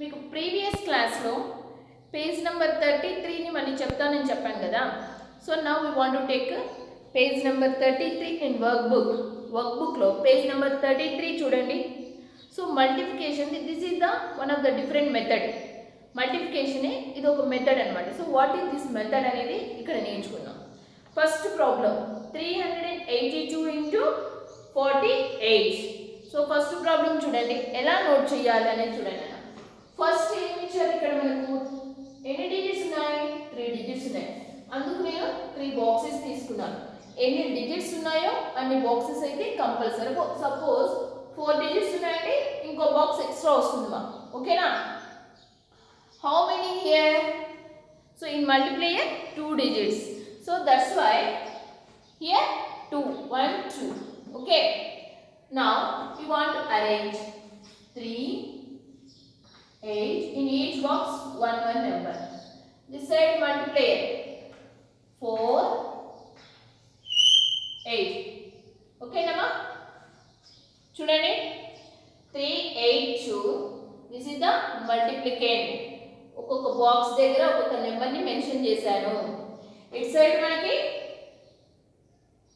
మీకు ప్రీవియస్ క్లాస్లో page number 33ని మళ్ళీ చెప్తానని చెప్పాను కదా. So now we want to take page number 33 in వర్క్బుక్లో పేజ్ నెంబర్ 33 చూడండి. So multiplication, this is the one of the different method. Multiplication ఇది ఒక మెథడ్ అనమాట. So what is this method అనేది ఇక్కడ నేర్చుకుందాం. First problem 382 into 48. So first problem చూడండి, ఎలా నోట్ చేయాలి అనేది చూడండి. ఫస్ట్ ఏమి ఇచ్చారు ఇక్కడ మనకు, ఎన్ని డిజిట్స్ ఉన్నాయి? 3 డిజిట్స్ ఉన్నాయి. అందుకు నేను 3 బాక్సెస్ తీసుకున్నాను. ఎన్ని డిజిట్స్ ఉన్నాయో అన్ని బాక్సెస్ అయితే కంపల్సరీ. సపోజ్ 4 డిజిట్స్ ఉన్నాయంటే ఇంకో బాక్స్ ఎక్స్ట్రా వస్తుంది మా, ఓకేనా? How many here? So in multiplier 2 digits. So that's why here 2, 1, 2. Okay, now we want to arrange 3, 8 in each box, 1 number. This side multiplier 4, 8. Okay nama? చూడండి 3, 8, 2. This is the multiplicand. ఒక్కొక్క box దగ్గర ఒక్కొక్క నెంబర్ని mention చేశాను. It side మనకి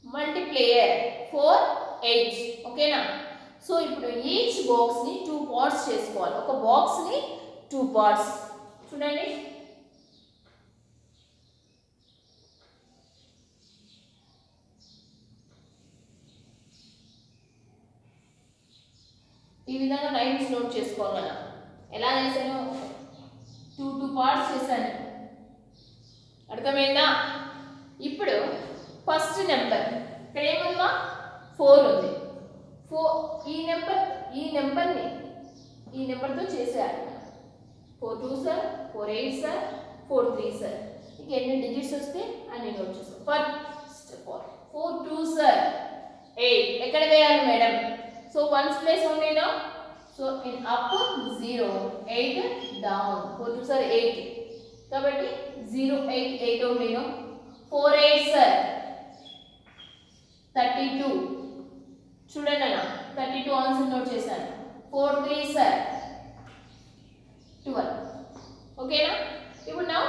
multiplayer 4, 8. ఓకేనా? So ఇప్పుడు each బాక్స్ని 2 పార్ట్స్ చేసుకోవాలి. ఒక బాక్స్ని 2 పార్ట్స్. చూడండి, ఈ విధంగా లైన్స్ నోట్ చేసుకోవాలి. ఎలా చేశాను? 2 పార్ట్స్ చేశాను. అర్థమైందా? ఇప్పుడు ఫస్ట్ నెంబర్ ఇక్కడ ఏముందా? 4 ఉంది. ఈ నెంబర్తో చేసేయాలి. 4 2 సార్, 4 8 సార్, 4 3 సార్. ఇక ఎన్ని డిజిట్స్ వస్తే అన్ని నోట్ చేస్తాం. ఫస్ట్ 4 2 సార్ 8. ఎక్కడ వేయాలి madam? So 1's place only no. So in up 0, 8 down. 4 2 సార్ 8 కాబట్టి 0 8 8 ఓన్లీ నో. 4 8 సార్ 32. చూడండి అన్న, 32 ఆన్సర్ నోట్ చేశాను. 4 3 సార్ 12. ఓకేనా? ఇప్పుడు నా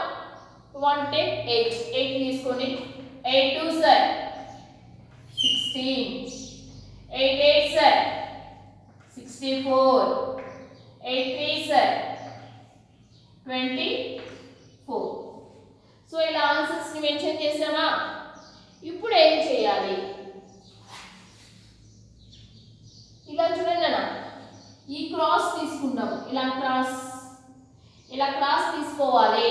1 టేక్ 8 తీసుకోండి. 8 2 సార్ 16. 8 8 సార్ 64. 8 3 సార్ 24. సో ఇలా ఆన్సర్స్ ని మెన్షన్ చేసామా? ఇప్పుడు ఏం చేయాలి? ఇలా చూడండి అన్న, ఈ క్రాస్ తీసుకుందాం. ఇలా క్రాస్ తీసుకోవాలి.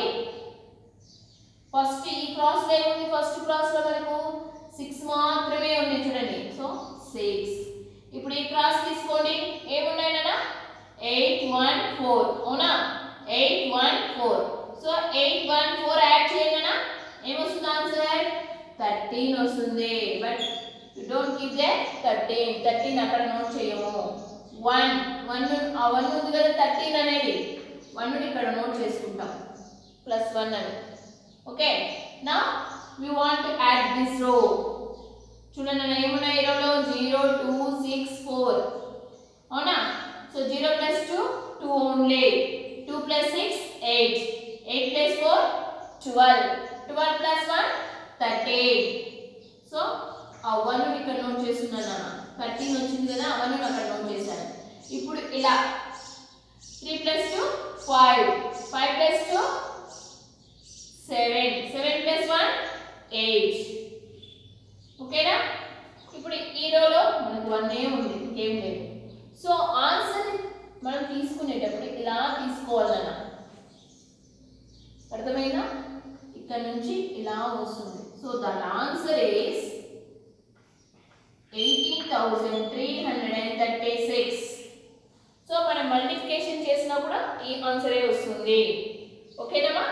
ఫస్ట్ ఈ క్రాస్ లో ఏముంది? ఫస్ట్ క్రాస్ లో మనకు 6 మాత్రమే ఉంది. చూడండి, సో 6. ఇప్పుడు ఈ క్రాస్ తీసుకోండి. ఏమున్నాయి నాన్న? 8 1 4. అవునా? 8 1 4. సో 8 1 4 యాడ్ చేయండి అన్న. ఏమొస్తుంది ఆన్సర్? 13 వస్తుంది. But you don't give the 13 అక్కడ నోట్ చేయము. 1 ఉంది కదా 13 అనేది, 1 ఇక్కడ నోట్ చేసుకుంటాం. +1 అని. Okay, now we want to add this row. చూడండి అన్న, ఏమున్నాయి ఈ రోలో? 0 2 6 4. అవునా? So 0 + 2 2 only. 2 + 6 8. 8 + 4 12. 12 + 1 13. సో ఆ 1 ఇక్కడ నోట్ చేస్తున్నాను అన్న. 13 వచ్చింది కదా, 1 అక్కడ నోట్ చేశాను. ఇప్పుడు ఇలా 3 + 2 5. 5 + 2 7. 7 + 1 8. ఓకేనా? ఇప్పుడు ఈ రోలో మనకు 1 ఉంది, ఇంకేం లేదు. సో ఆన్సర్ మనం తీసుకునేటప్పుడు ఇలా తీసుకోవాలన్న. అర్థమైందా? ఇక్కడ నుంచి ఇలా వస్తుంది. So that answer is 18,336. So మనం మల్టిప్లికేషన్ చేసినా కూడా ఈ ఆన్సరే వస్తుంది. ఓకేనమ్మా?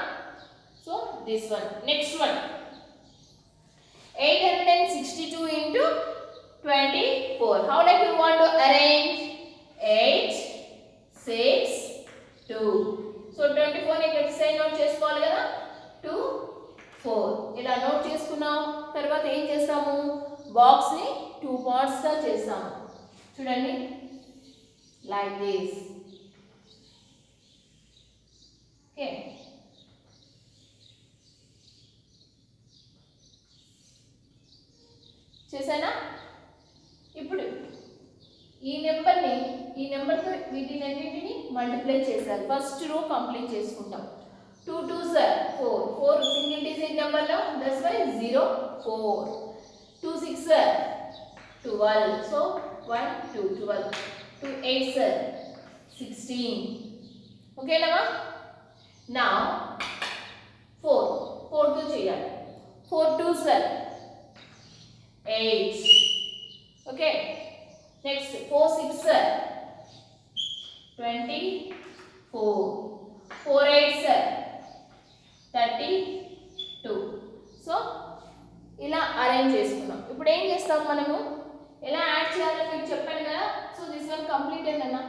So this one. Next one 862 into 24. How like you want to arrange? 8 6 2. So 24 ని ఇక్కడ సైడ్ నోట్ చేసుకోవాలి కదా. 2 4 ఇలా నోట్ చేసుకున్నాం. తర్వాత ఏం చేస్తాము? బాక్స్ ని 2 పార్ట్స్ గా చేస్తాము. చూడండి, లైక్ దిస్. వీటినన్నింటిని మల్టిప్లై చేశారు. ఫస్ట్ రో కంప్లీట్ చేసుకుంటాం. 2 2s are 4. 4 సింగిల్ డిజిట్ నెంబర్లో, దట్స్ వై 0 4. 2 6s are 12. సో 1 2 12. 2 8s are 16. ఓకేనా? నా 4 తో చేయాలి. 4 2s are 8. Okay, next 4 6s are 24. 4 8s are 32. So ఇలా అరేంజ్ చేసుకున్నాం. ఇప్పుడు ఏం చేస్తాం మనము, ఎలా యాడ్ చేయాలని మీకు చెప్పాను కదా. సో దిస్ వన్ కంప్లీట్ అయిందన్నా.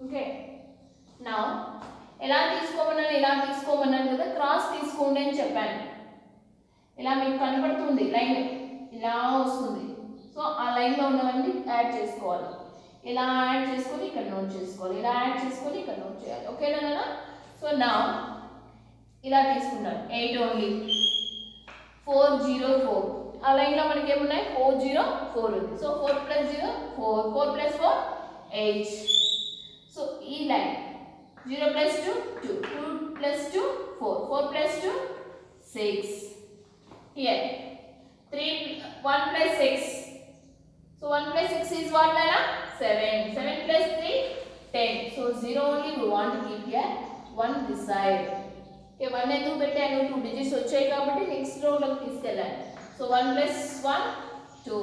ఓకే, నా ఎలా తీసుకోమన్నాను కదా, క్రాస్ తీసుకోండి అని చెప్పాను. ఇలా మీకు కనపడుతుంది లైన్ ఇలా వస్తుంది. సో ఆ లైన్లో ఉన్నవన్నీ యాడ్ చేసుకోవాలి. ఇలా యాడ్ చేసుకొని ఇక్కడ నోట్ చేసుకోవాలి, ఇలా యాడ్ చేసుకొని ఇక్కడ నోట్ చేయాలి. ఓకేనా నాన్న? సో నా ఇలా తీసుకున్నాను 8 ఓన్లీ. 4 0 4 ఆ లైన్లో మనకి ఏమున్నాయి 4 0 4 ఉంది. సో 4 + 0 4, 4 + 4 8. సో ఈ line 0 + 2 2, 2 + 2 4, 4 + 2 6. Here 3 1 + 6. So 1 + 6 is what, Nana? 7. 7 + 3 10. So 0 only we want to keep here. 1 this side. Okay, 1 ఎందుకు పెట్టాను, 2 డిజిట్స్ వచ్చాయి కాబట్టి నెక్స్ట్ రోలోకి తీసుకెళ్ళాను. సో 1 + 1 2.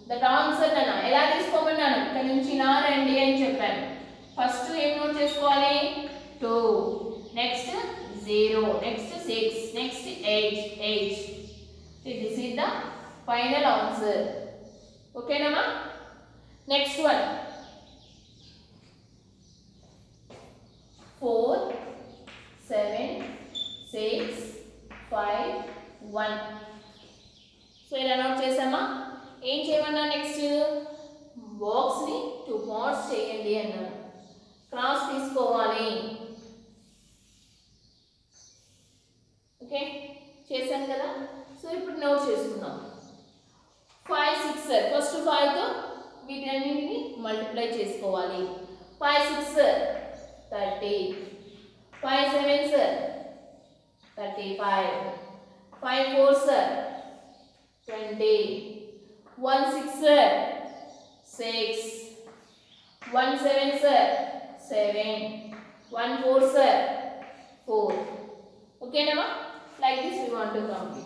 దట్ ఆన్సర్ నాన్న. ఎలా తీసుకోమన్నాను, ఇక్కడ నుంచి నా రండి అని చెప్పాను. ఫస్ట్ ఏం నోట్ చేసుకోవాలి 2, next 0, next 6, next 8 8. This is the final answer. Okay nama? Next one 4 7 6 5 1. So ఇలా నోట్ చేసామా? ఏం చేయమన్నా నెక్స్ట్ బాక్స్ని 2 పార్ట్స్ చేయండి అన్నాను. క్రాస్ తీసుకోవాలి. ఓకే, చేశాను కదా. సో ఇప్పుడు నోట్ చేసుకుందాం. 5 6 ఫస్ట్ 5తో వీటన్నింటిని మల్టిప్లై చేసుకోవాలి. 5 6 30, 5 7 35, 5 4 20, 1 6 6, 1 7 7, 1 4 4. Okay now, like this we want to complete.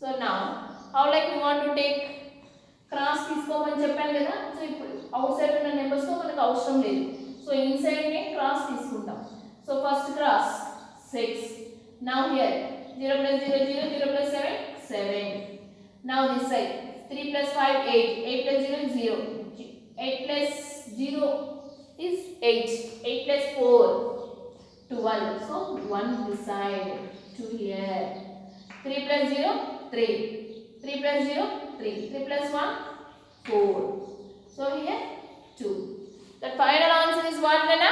So now how like we want to take cross తీసుకోమని చెప్పాను కదా. సో ఇప్పుడు అవుట్ సైడ్ ఉన్న నెంబర్స్ తో మనకు అవసరం లేదు. సో ఇన్సైడ్ నే క్రాస్ తీసుకుంటాం. So first cross 6. Now here 0 + 0 0, 0 + 7 7. Now this side 3 + 5 8, 8 + 0 0, 8 + 0 is 8, 8 + 4 12. So 1 this side, 2 here. 3 + 0 3, 3 + 0 3, 3 + 1 4. So here 2. The final answer is what, Nana?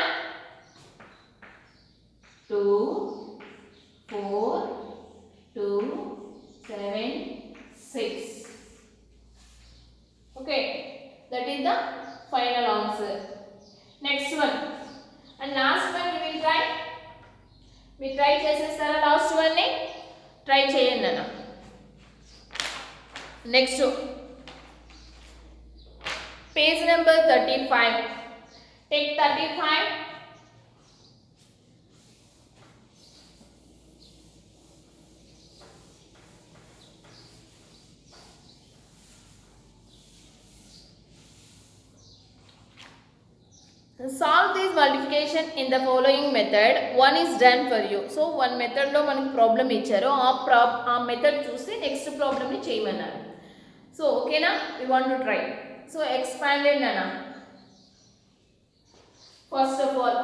2 4 2 7 6. Okay, that is the final answer. Next one and last one we will try. We try చేసేస్తారా last one ని? Try చేయండి అన్న. Next page number 35. Take 35. Solve this multiplication in the following method. One is done for you. So one method లో మనకి problem ఇచ్చారు. ఆ method చూసి next problem ని చేయమన్నారు. సో ఓకేనా, we want to try. So expanded nana. First of all,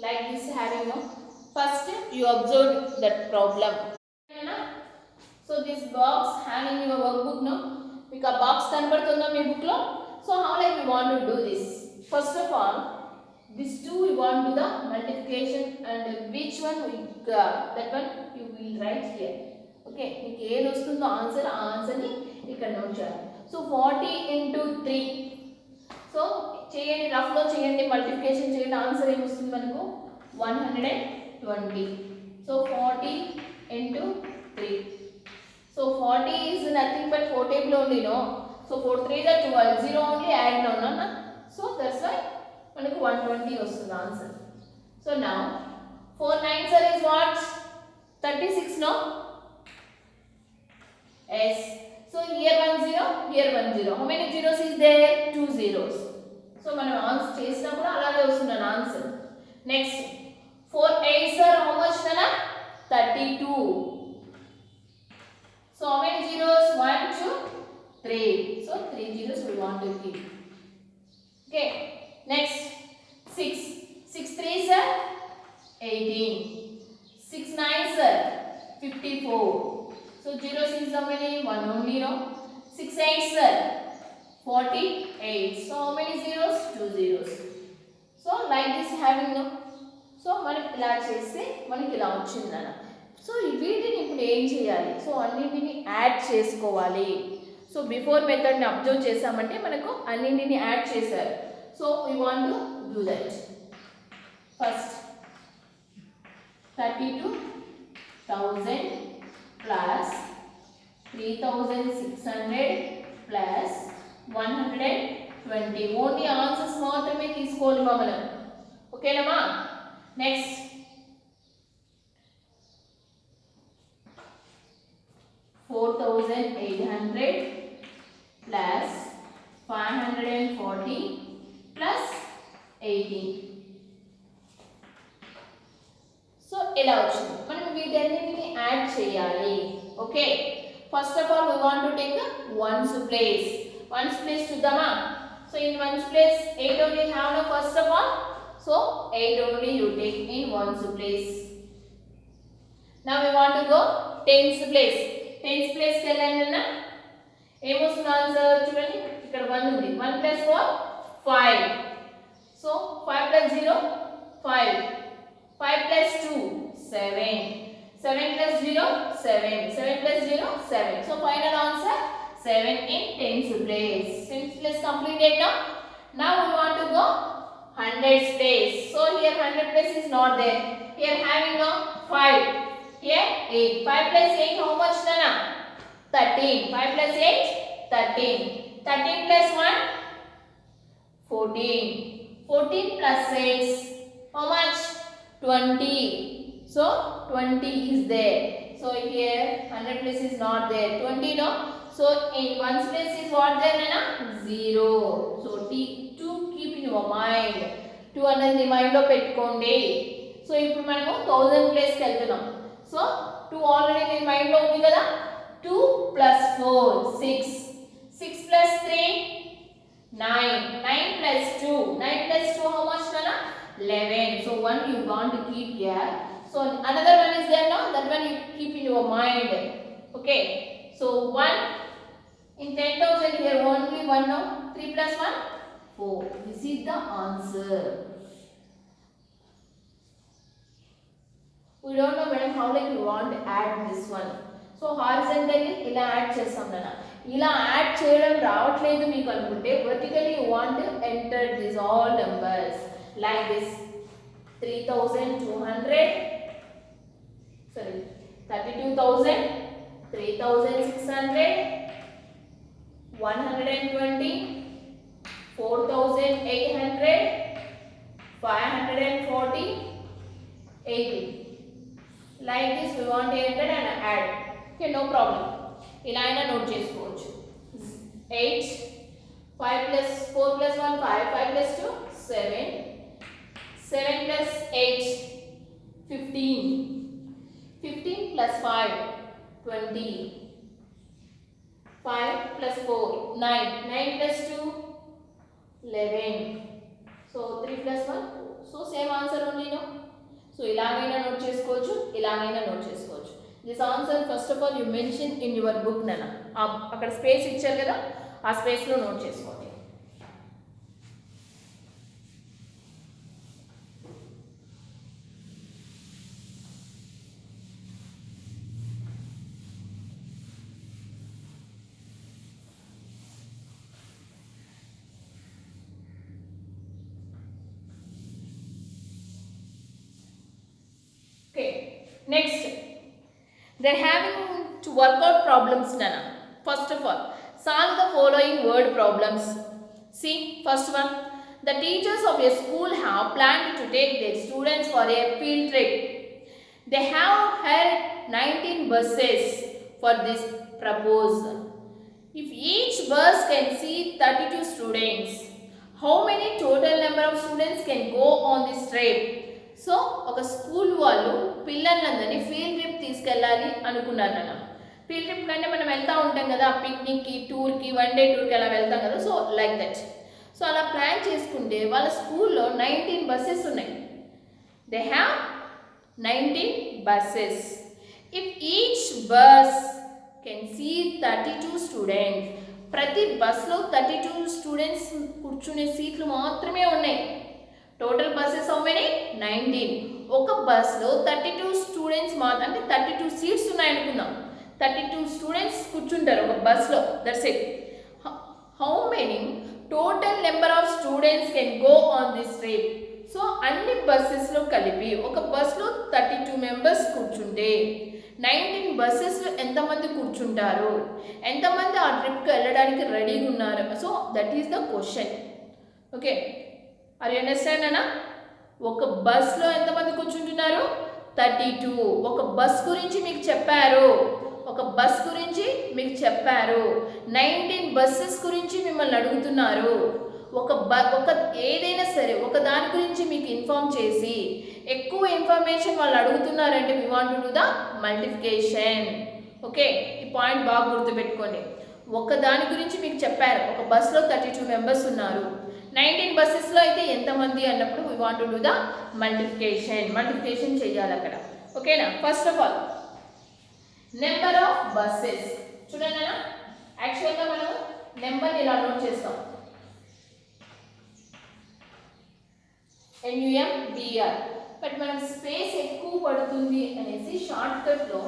like this having no. First you observe that problem. So this box having your workbook no. మీకు ఆ box కనబడుతుందా మీ book లో? So how like we want to do this? First of all, these two we want to the multiplication and which one we got, that one you will write here. Okay, మీకు ఏది వస్తుందో answer ఆ ఆన్సర్ని ఇక్కడ note చేయాలి. So 40 into 3. So చేయండి, రఫ్లో చేయండి, multiplication చేయండి. ఆన్సర్ ఏమొస్తుంది మనకు 120. So 40 into 3. So 40 is nothing but 4 table only, no? So 4 3 is 12, 0 only add down, no? So that's why మనకు 120 వస్తుంది answer. So now 4 9s is what? 36, no? Yes. So here 1 0, here 1 0. How many zeros is there? 2 zeros. So మనం answer చేసినప్పుడు అలాగే వస్తుంది answer. Next 4 8s are how much nana? 32. So how many zeros? 1 2 3. So 3 zeros we want to keep. Okay. Next 6. 6 3s are 18. 6 9s are 54. So zeros is how many? 1 only, no? 6 8s are 48. So how many zeros? 2 zeros. So like this having, no? So మనం ఇలా చేస్తే మనకి ఇలా వచ్చిందన్న. So వీటిని ఇప్పుడు ఏం చేయాలి? సో అన్నింటిని యాడ్ చేసుకోవాలి. సో బిఫోర్ మెథడ్ని అబ్జర్వ్ చేసామంటే మనకు అన్నింటిని యాడ్ చేశారు. So we want to do that. First 32,000 plus 3,600 plus 120. Only answers మాత్రమే తీసుకోవాలి మనం. ఓకేనమ్మా? Next 4,800 plus 540 plus 18. సో ఇలా వచ్చింది. మనం వీటన్నిటిని యాడ్ చేయాలి. Okay, first of all we want to take the ones place. Ones place చూద్దామా? So in ones place 8 only have no first of all. So 8 only you take in ones place. Now we want to go tens place. Tens place కి వెళ్ళండి అన్న. ఏమొస్తుంది answer చూడండి, ఇక్కడ 1 ఉంది. 1 plus 4 5. So 5 plus 0 5. 5 plus 2 7. 7 plus 0 7. 7 plus 0 7. So final answer 7 in tens place. Tens place completed now. Now we want to go hundreds place. So here 100 place is not there. Here having no 5. Here 8. 5 plus 8 how much nana? 13. 5 plus 8 13. 13 plus 1 14. 14 plus 6 how much? 20. So 20 is there. So here 100 place is not there. 20 no. So in ones place is what there nana? 0. So to keep in your mind. 2 అనేది mind లో పెట్టుకోండి. So ఇప్పుడు మనము 1000 place కి వెళ్తున్నాం. So 2 already మీ mind లో ఉంది కదా. 2 plus 4 6. 6 plus 3 9. 9 plus 2. 9 plus 2 how much nana? 11. So one you want to keep here. So another one is there now. That one you keep in your mind. Okay. So 1 in 10,000 here only 1 now. 3 plus 1 4. This is the answer. We don't know madam how like you want to add this one. So horizontally ఇలా add చేస్తాం నాన్న. ఇలా add చేయడం రావట్లేదు మీకు అనుకుంటే vertically you want to enter these all numbers like this. 3,200 sorry 32,000 3,600 120 4,800 540 80. Like this we want to enter and add. Okay, no problem. ఇలా అయినా నోట్ చేసుకోవచ్చు. 8 5 plus 4 plus 1 5. 5 plus 2 7. 7 plus 8 15. 15 plus 5 20. 5 plus 4 9. 9 plus 2 11. So 3 plus 1. So same answer only, no? So ఇలాగైనా note చేసుకోవచ్చు, ఇలాగైనా note చేసుకోవచ్చు. This answer first of all you mention in your book నాన్న. అక్కడ space ఇచ్చారు కదా, ఆ స్పేస్లో నోట్ చేసుకోండి. Next, they're having to work out problems, Nana. First of all, solve the following word problems. See, first one. The teachers of a school have planned to take their students for a field trip. They have hired 19 buses for this proposal. If each bus can seat 32 students, how many total number of students can go on this trip? So ఒక school వాళ్ళు పిల్లలందరినీ field trip తీసుకెళ్ళాలి అనుకున్నారు నాన్న. Field trip కంటే మనం వెళ్తూ ఉంటాం కదా, పిక్నిక్కి, టూర్కి, వన్ డే టూర్కి అలా వెళ్తాం కదా. So like that. సో అలా ప్లాన్ చేసుకుంటే వాళ్ళ స్కూల్లో 19 బస్సెస్ ఉన్నాయి. They have 19 buses. If each bus can seat 32 students, ప్రతి బస్లో 32 స్టూడెంట్స్ కూర్చునే సీట్లు మాత్రమే ఉన్నాయి. Total buses how many? 19. ఒక బస్లో 32 స్టూడెంట్స్ మాత్రం, అంటే 32 సీట్స్ ఉన్నాయనుకుందాం. 32 స్టూడెంట్స్ కూర్చుంటారు ఒక బస్లో. That's it. How many total number of students can go on this trip? So అన్ని బస్సెస్లో కలిపి ఒక బస్లో 32 మెంబర్స్ కూర్చుంటే 19 బస్సెస్లో ఎంతమంది కూర్చుంటారు, ఎంతమంది ఆ ట్రిప్కి వెళ్ళడానికి రెడీగా ఉన్నారు? So that is the question. Okay, are you understand అన్న? ఒక బస్లో ఎంతమంది కూర్చుంటున్నారు? 32. ఒక బస్ గురించి మీకు చెప్పారు, ఒక బస్ గురించి మీకు చెప్పారు. 19 బస్సెస్ గురించి మిమ్మల్ని అడుగుతున్నారు. ఒక ఏదైనా సరే ఒక దాని గురించి మీకు ఇన్ఫార్మ్ చేసి ఎక్కువ ఇన్ఫర్మేషన్ వాళ్ళు అడుగుతున్నారంటే we want to do the multiplication. Okay, ఈ పాయింట్ బాగా గుర్తుపెట్టుకోండి. ఒక దాని గురించి మీకు చెప్పారు, ఒక బస్లో 32 మెంబర్స్ ఉన్నారు. 19 బస్సెస్లో అయితే ఎంతమంది అన్నప్పుడు we want to do the multiplication చేయాలి అక్కడ. ఓకేనా? First of all number of buses చూడండి అన్న. యాక్చువల్గా మనం నెంబర్ని ఇలా నోట్ చేస్తాం, NUMBR. బట్ మనం స్పేస్ ఎక్కువ పడుతుంది అనేసి షార్ట్ కట్లో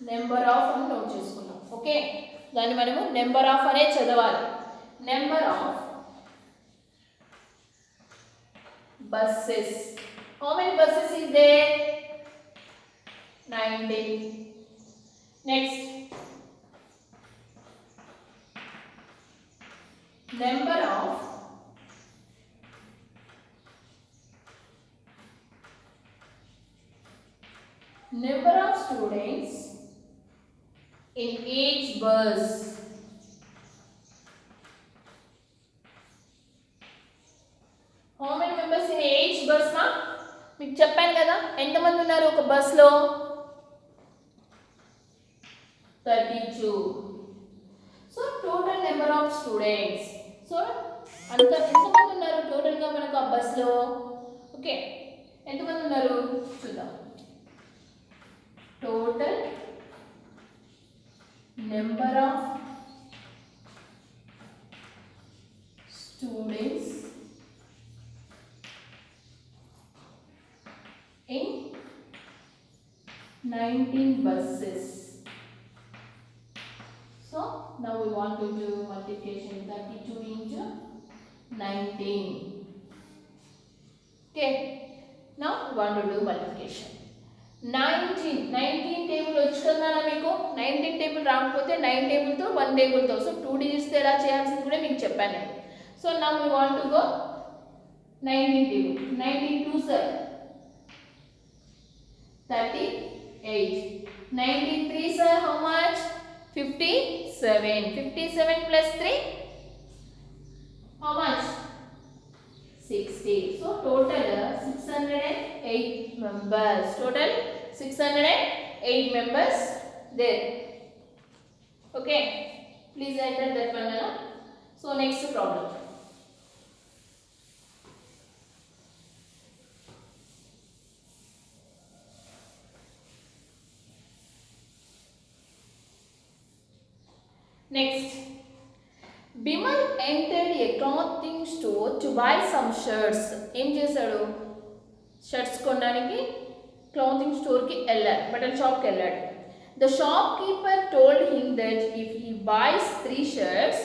నెంబర్ ఆఫ్ అని నోట్ చేసుకున్నాం. ఓకే, దాన్ని మనము నెంబర్ ఆఫ్ అనే చదవాలి. Number of buses. How many buses is there? 19. Next, number of students in each bus. How many members in each bus na? మీకు చెప్పాను కదా ఎంతమంది ఉన్నారు ఒక బస్లో? 32. So total number of students. So ఎంతమంది ఉన్నారు టోటల్గా మనకు ఆ బస్లో? ఓకే, ఎంతమంది ఉన్నారు చూద్దాం. Total number of students in 19 buses. So now we want to do multiplication. 32 into 19. Okay, now we want to do multiplication. 19 table వచ్చుకుందా మీకు? 19 టేబుల్ రాకపోతే 9 టేబుల్తో 1 టేబుల్తో, సో 2 డిజిట్స్తో ఎలా చేయాల్సింది కూడా మీకు చెప్పాను నేను. So now we want to go 19 table. 19 2s are 38. 19 3s are how much? 57. 57 plus 3 how much? 60. So total 608 members. Total 608 members there. Okay, please enter that one now. So next problem. Next, Bimal entered a clothing store to buy some shirts. ఏం చేశాడు? Shirts కొనడానికి clothing స్టోర్కి వెళ్ళాడు, బట్టల షాప్కి వెళ్ళాడు. The shopkeeper told him that if he buys 3 shirts,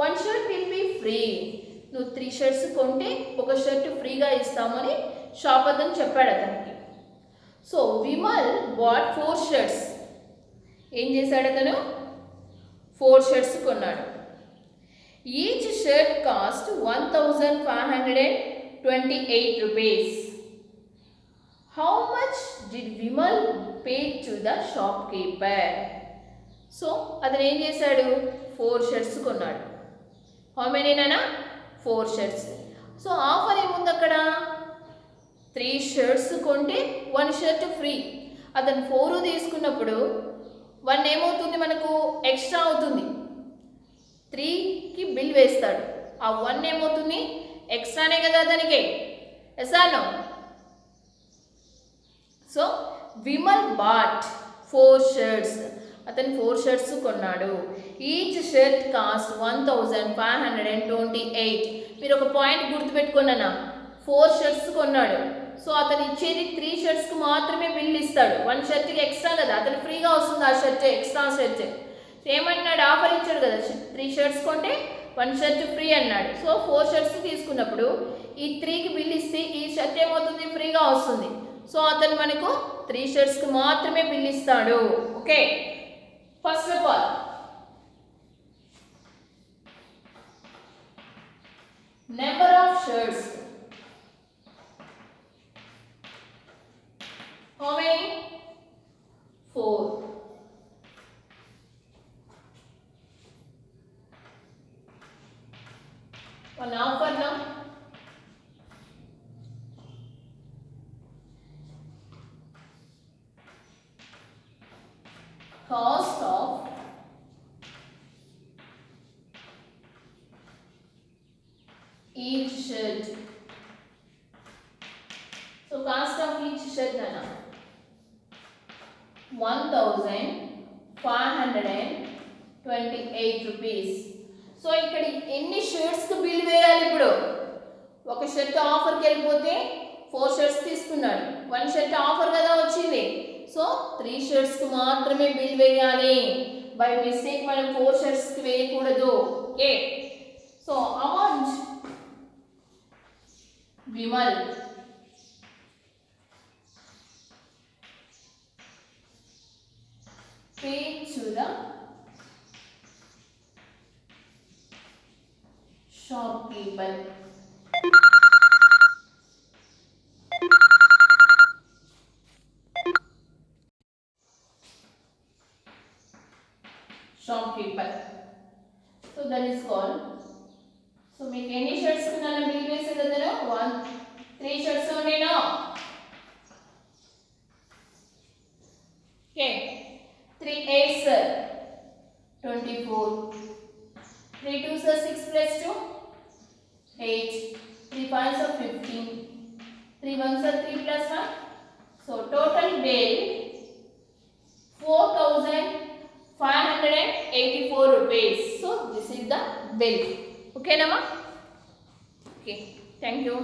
1 shirt will be free. నువ్వు 3 shirts కొంటే ఒక షర్ట్ ఫ్రీగా ఇస్తామని షాప్ అతను చెప్పాడు అతనికి. So Vimal bought 4 shirts. ఏం చేశాడు అతను? 4 షర్ట్స్ కొన్నాడు. Each shirt cost 1528 rupees. How much did Vimal pay to the shopkeeper? So అతను ఏం చేశాడు? 4 షర్ట్స్ కొన్నాడు. హౌ మెనీ నానా? 4 షర్ట్స్. సో ఆఫర్ ఏముంది అక్కడ? 3 షర్ట్స్ కొంటే 1 షర్ట్ ఫ్రీ. అతను 4 తీసుకున్నప్పుడు 1 ఏమవుతుంది మనకు? ఎక్స్ట్రా అవుతుంది. 3కి బిల్ వేస్తాడు. ఆ 1 ఏమవుతుంది? ఎక్స్ట్రానే కదా అతనికి. Yes or no? So Vimal bought 4 shirts. అతను 4 షర్ట్స్ కొన్నాడు. Each shirt cost 1528. మీరు ఒక పాయింట్ గుర్తుపెట్టుకున్నానా? 4 షర్ట్స్ కొన్నాడు. సో అతను ఇచ్చేది 3 షర్ట్స్కి మాత్రమే బిల్ ఇస్తాడు. 1 షర్ట్కి ఎక్స్ట్రా కదా, అతను ఫ్రీగా వస్తుంది ఆ షర్ట్, ఎక్స్ట్రా షర్ట్. ఏమన్నాడు? ఆఫర్ ఇచ్చాడు కదా, 3 షర్ట్స్ కొంటే 1 షర్ట్ ఫ్రీ అన్నాడు. సో 4 షర్ట్స్ తీసుకున్నప్పుడు ఈ 3కి బిల్ ఇస్తే ఈ షర్ట్ ఏమవుతుంది? ఫ్రీగా వస్తుంది. సో అతను మనకు 3 షర్ట్స్కి మాత్రమే బిల్ ఇస్తాడు. Okay, first of all number of shirts. How many? 4. One offer now. Cost of each shirt. So cost of each shirt nana 1528 rupees. So ఇక్కడ ఎన్ని షర్ట్స్కి బిల్ వేయాలి? ఇప్పుడు ఒక షర్ట్ ఆఫర్కి వెళ్ళిపోతే 4 షర్ట్స్ తీసుకున్నాడు. 1 షర్ట్ ఆఫర్ కదా వచ్చింది. సో 3 షర్ట్స్కి మాత్రమే బిల్ వేయాలి. బై మిస్టేక్ మనం 4 షర్ట్స్కి వేయకూడదు. Okay, so amount Vimal pay to the shopkeeper. Shopkeeper. So that is called. So make any shirts kunana bill వేసేది అదను 3 shirts only now. Okay, 3 8s 24, 3 2s 6 plus 2 8, 3 5s 15, 3 1s 3 plus 1. So total bill 4584 rupees. So this is the bill. Okay nama? Okay, thank you.